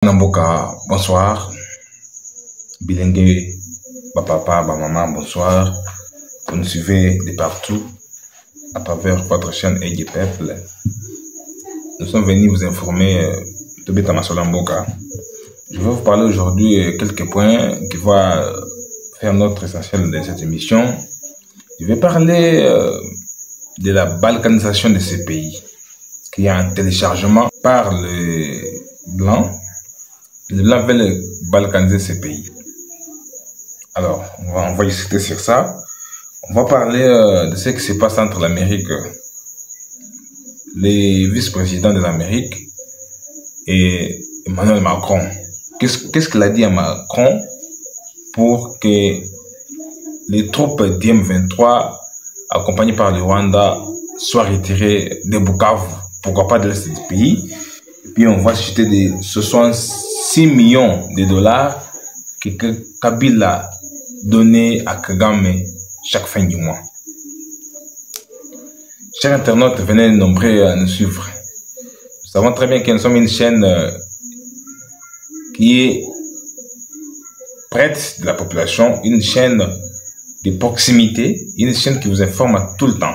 Namboka, bonsoir. Bilingue, papa, maman, bonsoir. Vous nous suivez de partout à travers votre chaîne Aide Peuple. Nous sommes venus vous informer de Betamasola Mboka. Je vais vous parler aujourd'hui quelques points qui vont faire notre essentiel de cette émission. Je vais parler de la balkanisation de ces pays, qui est un téléchargement par les Blancs. Les Blancs veulent balkaniser ces pays. Alors, on va discuter sur ça. On va parler de ce qui se passe entre l'Amérique, les vice-présidents de l'Amérique et Emmanuel Macron. Qu'est-ce qu'il a dit à Macron pour que les troupes d'M23 accompagnées par le Rwanda soient retirées de Bukavu, pourquoi pas de l'est du pays. Et puis on va citer ce sont 6 millions de dollars que Kabila donné à Kagame chaque fin du mois. Chers internautes, venez nombreux nous suivre. Nous savons très bien que nous sommes une chaîne qui est prête de la population, une chaîne de proximité, une chaîne qui vous informe à tout le temps.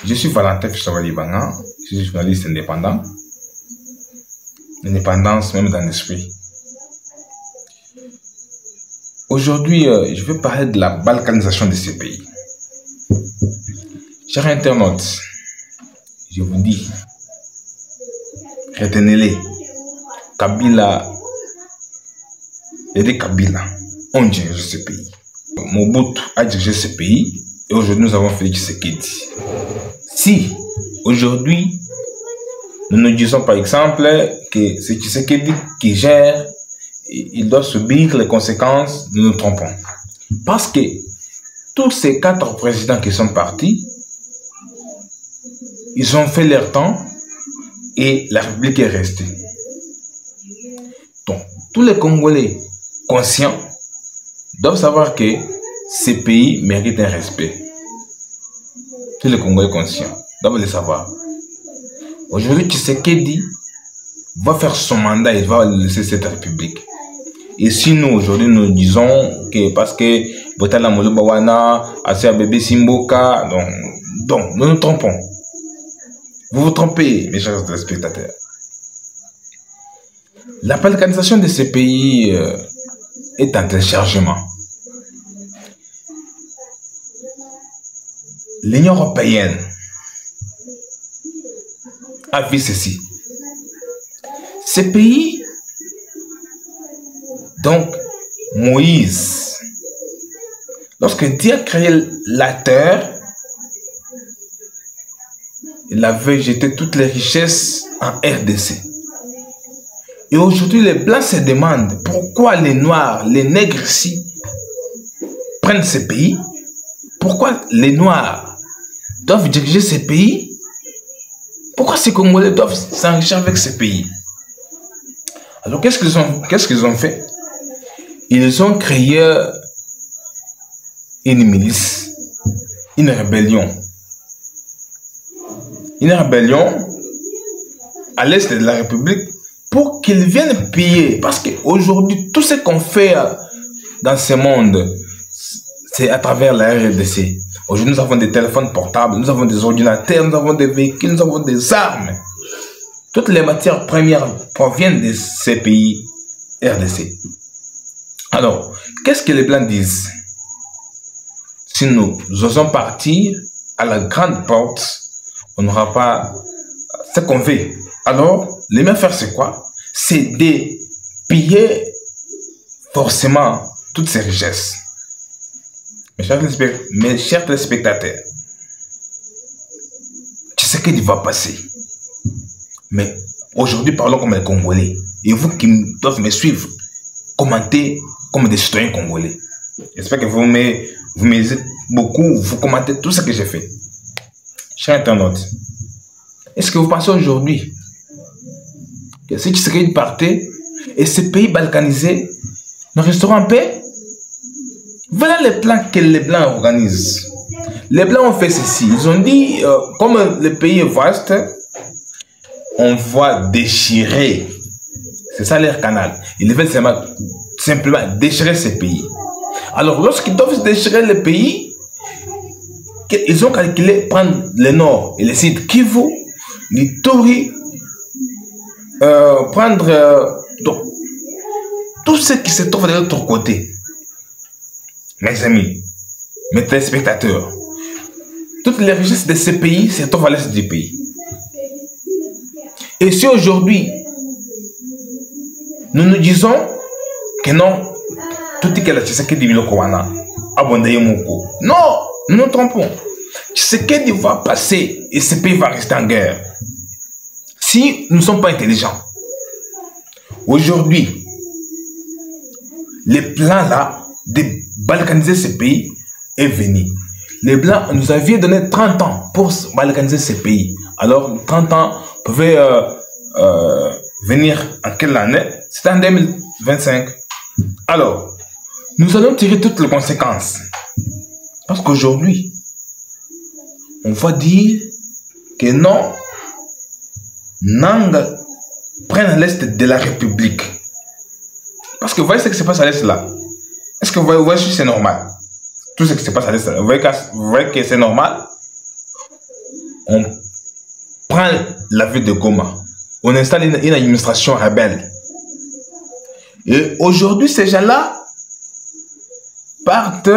Je suis Valentin Fishavali-Banga, je suis journaliste indépendant. L'indépendance même dans l'esprit. Aujourd'hui, je vais parler de la balkanisation de ces pays. Chers internautes, je vous dis, retenez-les. Kabila, et Kabila ont dirigé ce pays. Mobutu a dirigé ce pays et aujourd'hui nous avons Félix Tshisekedi. Si aujourd'hui nous nous disons par exemple que c'est Tshisekedi qui gère, il doit subir les conséquences, nous nous trompons. Parce que tous ces 4 présidents qui sont partis, ils ont fait leur temps et la République est restée. Donc, tous les Congolais conscients doivent savoir que ces pays méritent un respect. Tous les Congolais conscients doivent le savoir. Aujourd'hui, Tshisekedi va faire son mandat, il va laisser cette République. Et si nous, aujourd'hui, nous disons que parce que Botala Molobawana, Asia Bébé Simboka, donc nous nous trompons. Vous vous trompez, mes chers téléspectateurs. La balkanisation de ces pays est un téléchargement. L'Union européenne a vu ceci. Ces pays, donc Moïse, lorsque Dieu a créé la terre, il avait jeté toutes les richesses en RDC. Et aujourd'hui, les Blancs se demandent pourquoi les Noirs, les Nègres ici, prennent ces pays. Pourquoi les Noirs doivent diriger ces pays. Pourquoi ces Congolais doivent s'enrichir avec ces pays? Alors, qu'est-ce qu'ils ont fait? Ils ont créé une milice, une rébellion. Une rébellion à l'est de la République pour qu'ils viennent piller. Parce qu'aujourd'hui, tout ce qu'on fait dans ce monde, c'est à travers la RDC. Aujourd'hui, nous avons des téléphones portables, nous avons des ordinateurs, nous avons des véhicules, nous avons des armes. Toutes les matières premières proviennent de ces pays RDC. Alors, qu'est-ce que les Blancs disent? Si nous osons partir à la grande porte, on n'aura pas ce qu'on veut. Alors, les mieux faire c'est quoi? C'est de piller forcément toutes ces richesses. Mes chers téléspectateurs, tu sais qu'il va passer. Mais aujourd'hui, parlons comme les Congolais. Et vous qui doivent me suivre, commentez comme des citoyens congolais. J'espère que vous m'aidez beaucoup, vous commentez tout ce que j'ai fait. Chers internautes, est-ce que vous pensez aujourd'hui que si Tshisekedi partait et ces pays balkanisés ne resteront en paix? Voilà les plans que les Blancs organisent. Les Blancs ont fait ceci. Ils ont dit, comme le pays est vaste, on va déchirer C'est ça leur canal. Ils veulent simplement déchirer ces pays. Alors, lorsqu'ils doivent déchirer le pays, ils ont calculé prendre le nord et le sud Kivu, l'Ituri, prendre donc, tout ce qui se trouve de l'autre côté. Mes amis, mes téléspectateurs, toutes les richesses de ces pays se trouvent à l'est du pays. Et si aujourd'hui, nous nous disons que non, tout est que la Tshisekedi Bilokowana, abondé Moko. Non, nous nous trompons. Tshisekedi va passer et ce pays va rester en guerre. Si nous ne sommes pas intelligents. Aujourd'hui, les plans là de balkaniser ce pays est venu. Les Blancs nous avaient donné 30 ans pour balkaniser ce pays. Alors, 30 ans pouvaient venir en quelle année? C'était en 2025. Alors, nous allons tirer toutes les conséquences. Parce qu'aujourd'hui, on va dire que non, Nang prenne l'est de la République. Parce que vous voyez ce qui se passe à l'est là. Est-ce que vous voyez que c'est normal? Tout ce qui se passe à l'est là. Vous voyez que c'est normal? On prend la ville de Goma. On installe une administration rebelle. Et aujourd'hui, ces gens-là partent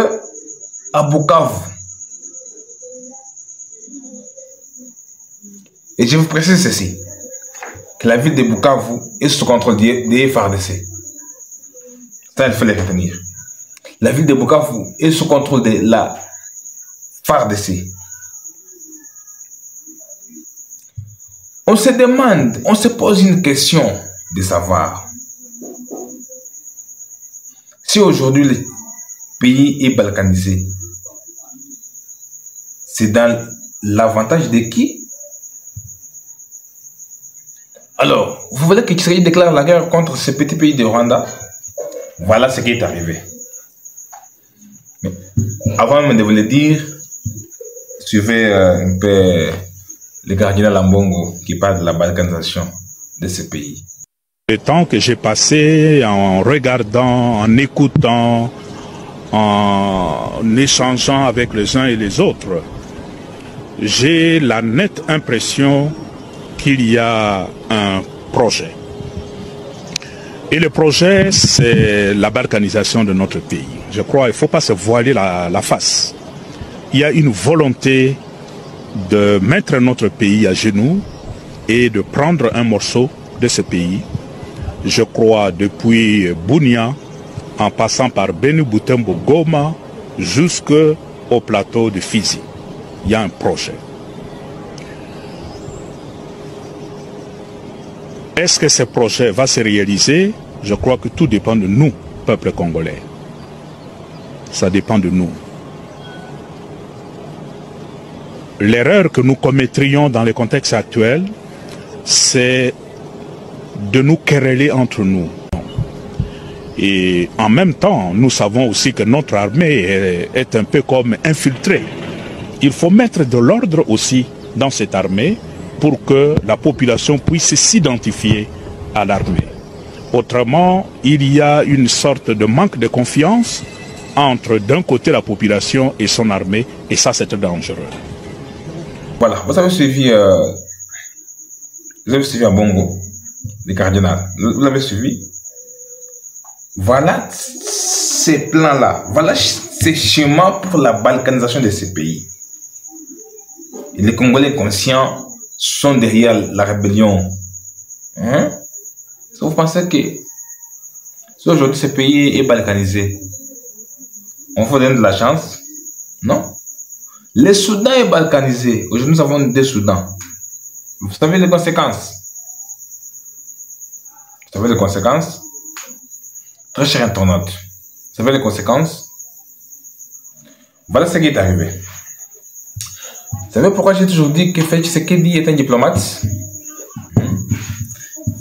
à Bukavu. Et je vous précise ceci, que la ville de Bukavu est sous contrôle des FARDC. Ça, il faut le retenir. La ville de Bukavu est sous contrôle de la FARDC. On se demande, on se pose une question de savoir si aujourd'hui le pays est balkanisé, c'est dans l'avantage de qui? Alors, vous voulez que Tshisekedi déclare la guerre contre ce petit pays de Rwanda? Voilà ce qui est arrivé. Mais avant même de vous le dire, suivez un peu le cardinal Ambongo qui parle de la balkanisation de ce pays. Le temps que j'ai passé en regardant, en écoutant, en échangeant avec les uns et les autres, j'ai la nette impression qu'il y a un projet. Et le projet, c'est la balkanisation de notre pays. Je crois qu'il ne faut pas se voiler la face. Il y a une volonté de mettre notre pays à genoux et de prendre un morceau de ce pays. Je crois depuis Bunia, en passant par Beni Butembo Goma, jusqu'au plateau de Fizi. Il y a un projet. Est-ce que ce projet va se réaliser? Je crois que tout dépend de nous, peuple congolais. Ça dépend de nous. L'erreur que nous commettrions dans le contexte actuel, c'est de nous quereller entre nous. Et en même temps, nous savons aussi que notre armée est un peu comme infiltrée. Il faut mettre de l'ordre aussi dans cette armée pour que la population puisse s'identifier à l'armée. Autrement, il y a une sorte de manque de confiance entre d'un côté la population et son armée, et ça c'est dangereux. Voilà, vous avez suivi Ambongo, le cardinal. Vous l'avez suivi. Voilà ces plans-là. Voilà ces schémas pour la balkanisation de ces pays. Et les Congolais conscients sont derrière la rébellion. Hein? Si vous pensez que si aujourd'hui ce pays est balkanisé, on vous donne de la chance? Non. Le Soudan est balkanisé. Aujourd'hui, nous avons deux Soudans. Vous savez les conséquences? Vous savez les conséquences? Très cher internaute. Vous savez les conséquences? Voilà ce qui est arrivé. Vous savez pourquoi j'ai toujours dit que Félix Tshisekedi est un diplomate?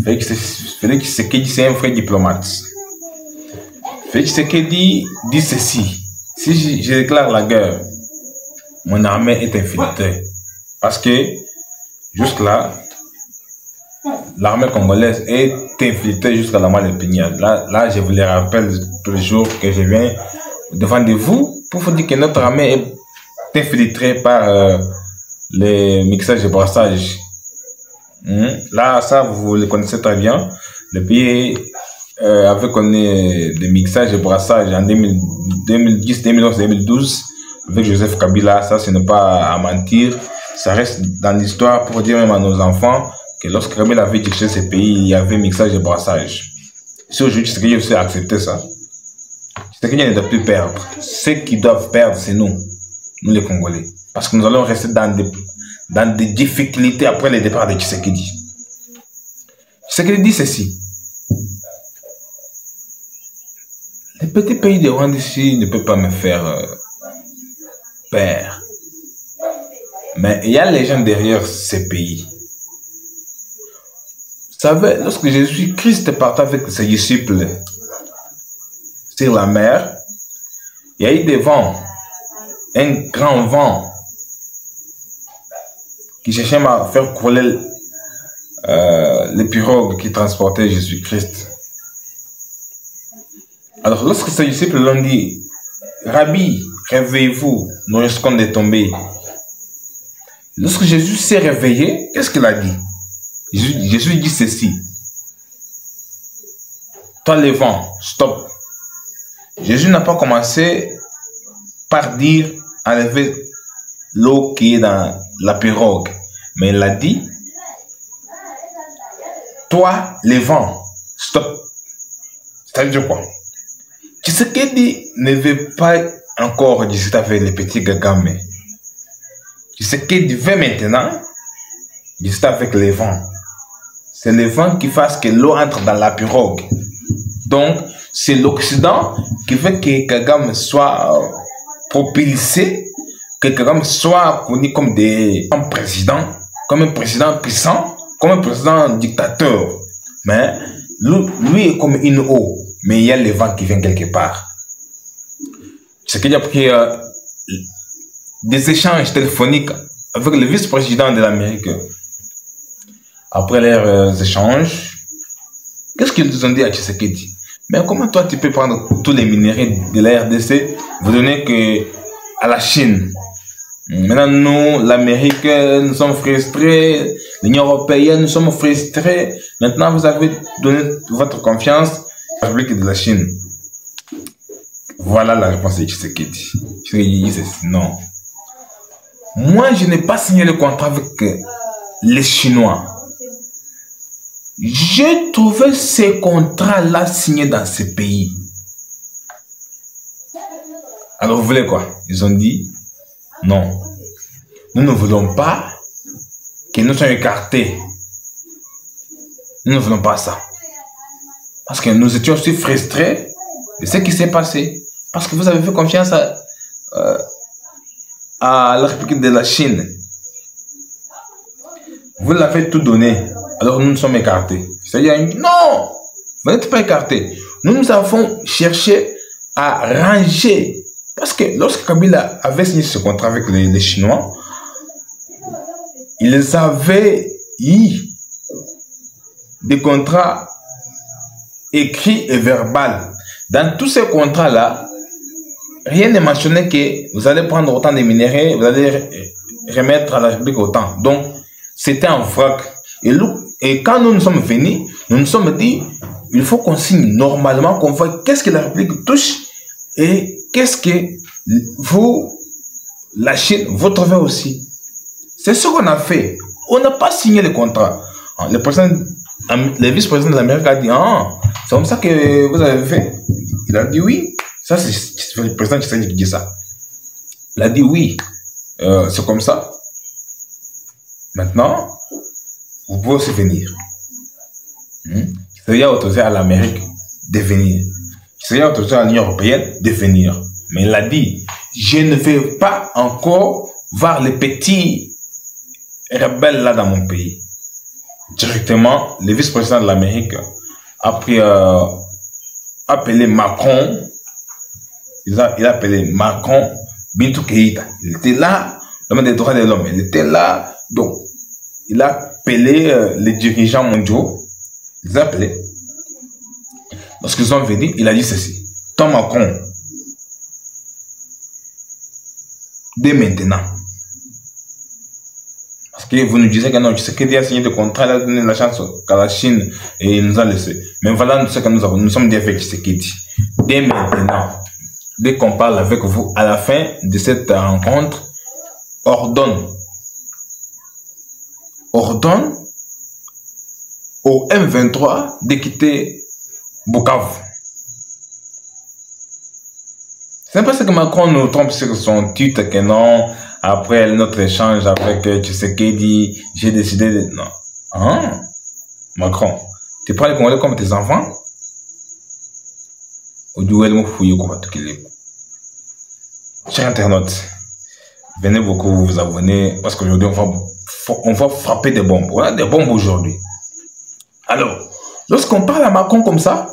Félix Tshisekedi, c'est un vrai diplomate. Félix Tshisekedi dit ceci: si je déclare la guerre, mon armée est infiltrée. Parce que jusque-là, l'armée congolaise est t'infiltrer jusqu'à la moelle épinière. Là, je vous le rappelle tous les jours que je viens devant de vous pour vous dire que notre armée est infiltrée par les mixages et brassages. Là, ça, vous le connaissez très bien. Le pays avait connu des mixages et brassages en 2010, 2011, 2012 avec Joseph Kabila. Ça, ce n'est pas à mentir. Ça reste dans l'histoire pour dire même à nos enfants que lorsque Kabila avait dirigé ce pays, il y avait mixage et brassage. Si aujourd'hui, Tshisekedi aussi a accepté ça, Tshisekedi ne doit plus perdre. Ceux qui doivent perdre, c'est nous les Congolais. Parce que nous allons rester dans des difficultés après le départ de Tshisekedi. Tshisekedi dit ceci. Les petits pays de Rwanda ici ne peuvent pas me faire peur. Mais il y a les gens derrière ces pays. Vous savez, lorsque Jésus-Christ partait avec ses disciples sur la mer, il y a eu des vents, un grand vent qui cherchait à faire couler les pirogues qui transportaient Jésus-Christ. Alors, lorsque ses disciples l'ont dit, Rabbi, réveillez-vous, nous risquons de tomber. Lorsque Jésus s'est réveillé, qu'est-ce qu'il a dit? Jésus dit ceci. Toi, le vent, stop. Jésus n'a pas commencé par dire enlever l'eau qui est dans la pirogue. Mais il a dit, toi, le vent, stop. C'est-à-dire quoi? Tshisekedi ne veut pas encore discuter avec les petits gagamés. Tshisekedi veut maintenant discuter avec les vents. C'est le vent qui fasse que l'eau entre dans la pirogue. Donc, c'est l'Occident qui veut que Kagame soit propulsé, que Kagame soit connu comme un président puissant, comme un président dictateur. Mais lui est comme une eau, mais il y a le vent qui vient quelque part. C'est qu'il y a pris des échanges téléphoniques avec le vice-président de l'Amérique. Après leurs échanges, qu'est-ce qu'ils ont dit à Tshisekedi? Mais comment toi tu peux prendre tous les minéraux de la RDC, vous donner que à la Chine? Maintenant nous, l'Amérique, nous sommes frustrés, l'Union européenne, nous sommes frustrés. Maintenant vous avez donné votre confiance à la République de la Chine. Voilà la réponse de Tshisekedi. Tshisekedi dit non. Moi je n'ai pas signé le contrat avec les Chinois. J'ai trouvé ces contrats-là signés dans ces pays. Alors vous voulez quoi? Ils ont dit non. Nous ne voulons pas que nous soyons écartés. Nous ne voulons pas ça. Parce que nous étions aussi frustrés de ce qui s'est passé. Parce que vous avez fait confiance à la République de la Chine. Vous l'avez tout donné. Alors nous nous sommes écartés. C'est-à-dire, non, vous n'êtes pas écartés. Nous avons cherché à ranger. Parce que lorsque Kabila avait signé ce contrat avec les Chinois, ils avaient eu des contrats écrits et verbaux. Dans tous ces contrats-là, rien n'est mentionné que vous allez prendre autant de minéraux, vous allez remettre à la République autant. Donc, c'était un vrac. Et quand nous sommes venus, nous nous sommes dit, il faut qu'on signe normalement, qu'on voit qu'est-ce que la République touche et qu'est-ce que vous, la Chine, vous trouvez aussi. C'est ce qu'on a fait. On n'a pas signé le contrat. Le vice-président de l'Amérique a dit, ah, c'est comme ça que vous avez fait. Il a dit oui. Ça, c'est le président qui dit ça. Il a dit oui. C'est comme ça. Maintenant, vous pouvez aussi venir. Il a autorisé à l'Amérique de venir. Il a autorisé à l'Union européenne de venir. Mais il a dit, je ne vais pas encore voir les petits rebelles là dans mon pays. Directement, le vice-président de l'Amérique a pris appelé Macron. Il a appelé Macron Bintou Keïta. Il était là, l'homme des droits de l'homme. Il était là. Donc, il a appelé les dirigeants mondiaux. Il a appelé lorsqu'ils sont venus, il a dit ceci. Toi, Macron, dès maintenant, parce que vous nous disiez que non, Tshisekedi a signé des contrats, il a donné la chance à la Chine et il nous a laissé. Mais voilà ce que nous avons. Nous sommes dit avec Tshisekedi. Dès maintenant, dès qu'on parle avec vous, à la fin de cette rencontre, ordonne au M23 de quitter Bukavu. C'est pas ce que Macron nous trompe sur son titre que non, après notre échange avec Tshisekedi, j'ai décidé de... Non. Hein? Macron, tu prends les Congolais comme tes enfants? Chers internautes, venez beaucoup vous abonner parce qu'aujourd'hui on va frapper des bombes. Voilà des bombes aujourd'hui. Alors, lorsqu'on parle à Macron comme ça,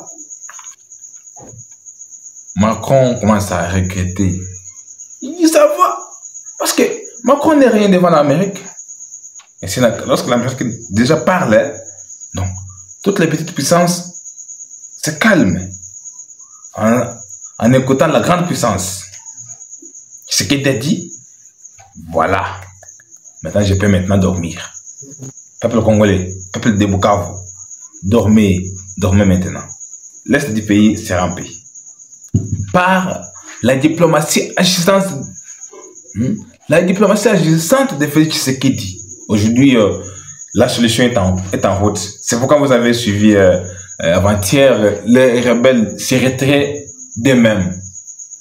Macron commence à regretter. Il dit ça va. Parce que Macron n'est rien devant l'Amérique. Et c'est lorsque l'Amérique déjà parle, donc toutes les petites puissances se calment en écoutant la grande puissance. Ce qu'il a dit, voilà. Maintenant, je peux maintenant dormir. Peuple congolais, peuple de Bukavu, dormez maintenant. L'Est du pays sera en paix. Par la diplomatie agissante, de Félix Tshisekedi. Aujourd'hui, la solution est en route. C'est pourquoi vous avez suivi avant-hier, les rebelles se retirent d'eux-mêmes.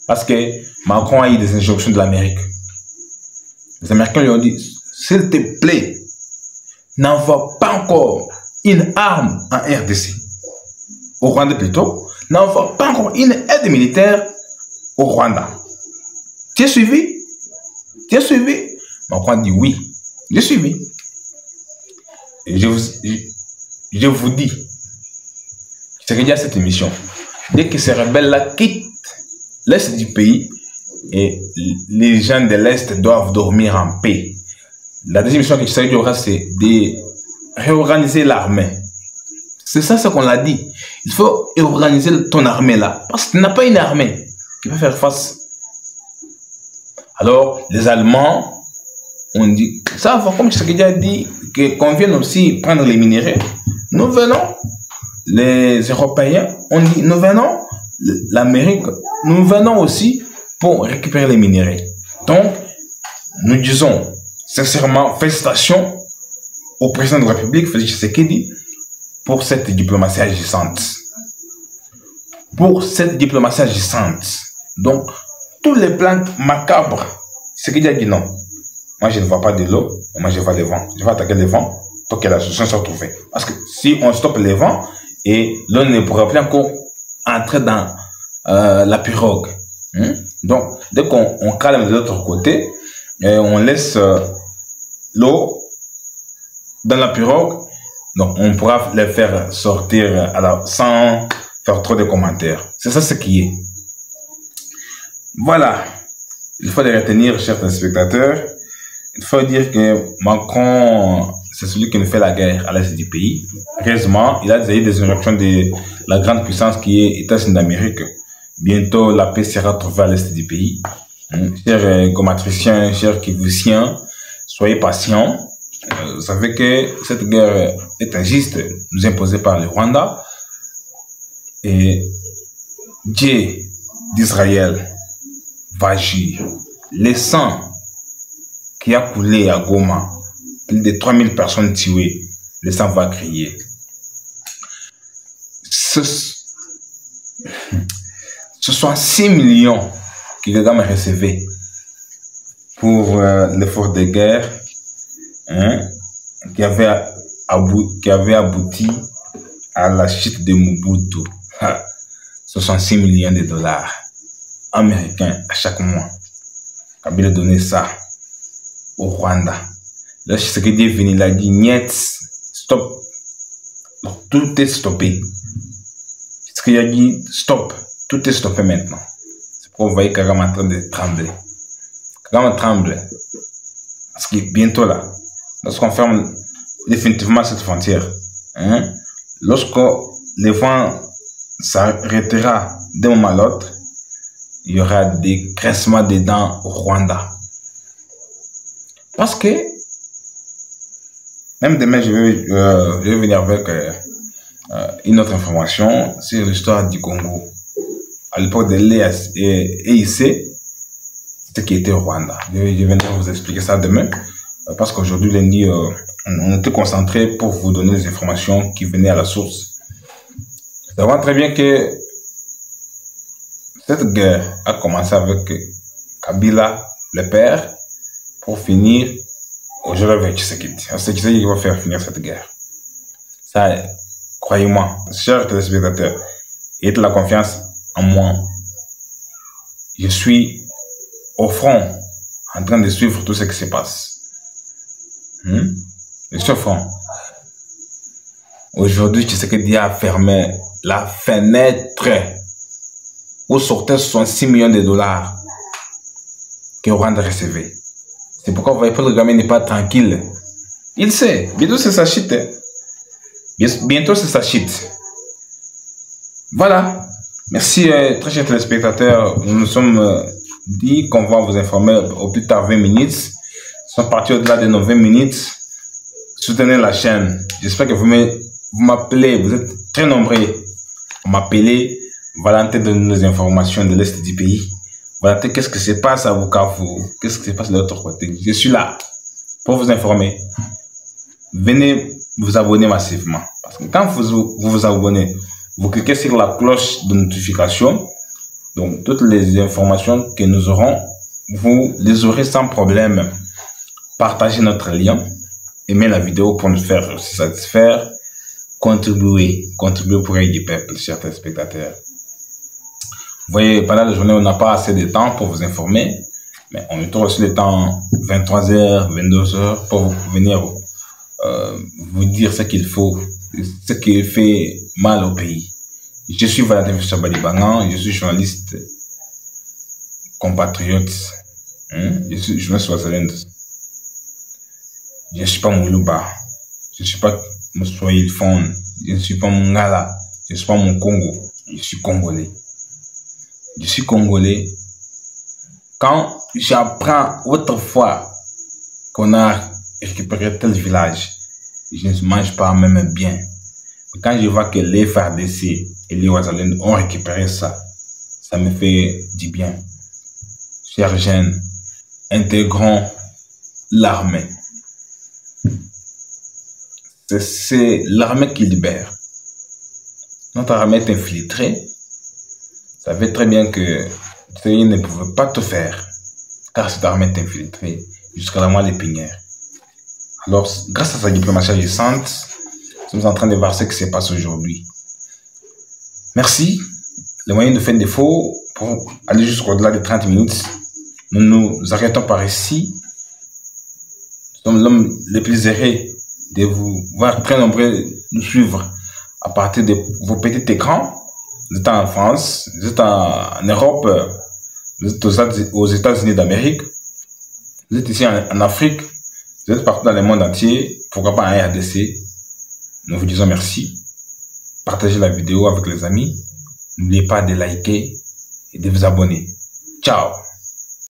Parce que Macron a eu des injonctions de l'Amérique. Les Américains lui ont dit, s'il te plaît, n'envoie pas encore une arme en RDC. Au Rwanda plutôt. N'envoie pas encore une aide militaire au Rwanda. Tu es suivi? Tu es suivi? Macron dit oui. Je suis suivi. Et je vous dis, c'est qu'il y a cette émission. Dès que ces rebelles-là quittent l'Est du pays, et les gens de l'Est doivent dormir en paix. La deuxième mission que Tshisekedi aura, c'est de réorganiser l'armée. C'est ça ce qu'on a dit. Il faut organiser ton armée là. Parce que tu n'as pas une armée qui peut faire face. Alors, les Allemands ont dit, ça va comme Tshisekedi a dit, qu'on vienne aussi prendre les minéraux. Nous venons, les Européens ont dit, nous venons, l'Amérique, nous venons aussi pour récupérer les minéraux. Donc, nous disons sincèrement félicitations au président de la République, Félix Tshisekedi, pour cette diplomatie agissante. Pour cette diplomatie agissante. Donc, tous les plans macabres, Tshisekedi a dit non. Moi, je ne vois pas de l'eau, moi, je vois les vents. Je vais attaquer les vents pour que la solution soit trouvée. Parce que si on stoppe les vents, et l'eau ne pourra plus encore entrer dans la pirogue. Donc, dès qu'on calme de l'autre côté, on laisse l'eau dans la pirogue, donc on pourra les faire sortir sans faire trop de commentaires. C'est ça ce qui est. Voilà. Il faut les retenir, chers téléspectateurs. Il faut dire que Macron, c'est celui qui nous fait la guerre à l'est du pays. Heureusement, il a déjà eu des injonctions de la grande puissance qui est États-Unis d'Amérique. Bientôt, la paix sera trouvée à l'est du pays. Chers gomatriciens, chers kivusiens, soyez patients. Vous savez que cette guerre est injuste, nous imposée par le Rwanda. Et Dieu d'Israël va agir. Le sang qui a coulé à Goma, plus de 3000 personnes tuées, le sang va crier. Ce sont 6 millions que Kagame recevait pour l'effort de guerre qui avait abouti à la chute de Mobutu. Ce sont 6 millions de dollars américains à chaque mois. Kabila donnait ça au Rwanda. Là, ce que Dieu est venu, il a dit, niet, stop. Donc, tout est stoppé. Ce qu'il a dit, stop. Tout est stoppé maintenant. C'est pour vous voyez Kagame en train de trembler. Kagame tremble. Parce que bientôt là, lorsqu'on ferme définitivement cette frontière, lorsque les vents s'arrêtera d'un moment à l'autre. Il y aura des graissements des dents au Rwanda. Parce que, même demain, je vais venir avec une autre information sur l'histoire du Congo. À l'époque de l'EIC, ce qui était au Rwanda. Je vais vous expliquer ça demain. Parce qu'aujourd'hui, lundi, on était concentré pour vous donner les informations qui venaient à la source. Nous savons très bien que cette guerre a commencé avec Kabila, le père, pour finir aujourd'hui avec Tshisekedi. C'est Tshisekedi qui va faire finir cette guerre. Ça, croyez-moi, chers téléspectateurs, ayez de la confiance en moi. Je suis au front, en train de suivre tout ce qui se passe. Je suis au front. Aujourd'hui, Tshisekedi a fermé la fenêtre où sortaient 66 millions de dollars que Rwanda recevait. C'est pourquoi vous voyez que le gamin n'est pas tranquille. Il sait, bientôt c'est sa chute. Bientôt c'est sa chute. Voilà. Merci, très chers téléspectateurs. Nous nous sommes dit qu'on va vous informer au plus tard 20 minutes. Nous sommes partis au-delà de nos 20 minutes. Soutenez la chaîne. J'espère que vous m'appelez. Vous êtes très nombreux. Vous m'appelez. Voilà, de nos informations de l'Est du pays. Voilà, qu'est-ce qui se passe à Bukavu? Qu'est-ce qui se passe de l'autre côté? Je suis là pour vous informer. Venez vous abonner massivement. Parce que quand vous vous abonnez, vous cliquez sur la cloche de notification. Donc, toutes les informations que nous aurons, vous les aurez sans problème. Partagez notre lien. Aimez la vidéo pour nous faire satisfaire. Contribuez pour aider du peuple, chers téléspectateurs. Vous voyez, pendant la journée, on n'a pas assez de temps pour vous informer. Mais on trouve aussi le temps 23h, 22h pour venir vous dire ce qu'il faut, ce qui fait mal au pays. Je suis Valentin Chabalibangan, je suis journaliste compatriote. Je suis journaliste swaziland. Je ne suis pas Moulouba. Je ne suis pas Moussoïl Fon. Je ne suis pas Mungala. Je ne suis pas mon Congo. Je suis Congolais. Je suis Congolais. Quand j'apprends autrefois qu'on a récupéré tel village, je ne mange pas même bien. Mais quand je vois que les FARDC et les Ouazalènes ont récupéré ça, ça me fait du bien. Chers jeunes, intégrons l'armée. C'est l'armée qui libère. Notre armée est infiltrée. Vous savez très bien que ils ne pouvaient pas tout faire, car cette armée est infiltrée jusqu'à la moelle épinière. Alors, grâce à sa diplomatie récente, nous sommes en train de voir ce qui se passe aujourd'hui. Merci. Les moyens de faire défaut pour aller jusqu'au-delà de 30 minutes. Nous nous arrêtons par ici. Nous sommes l'homme le plus heureux de vous voir très nombreux nous suivre à partir de vos petits écrans. Vous êtes en France, vous êtes en Europe, vous êtes aux États-Unis d'Amérique, vous êtes ici en Afrique, vous êtes partout dans le monde entier, pourquoi pas en RDC. Nous vous disons merci. Partagez la vidéo avec les amis. N'oubliez pas de liker et de vous abonner. Ciao!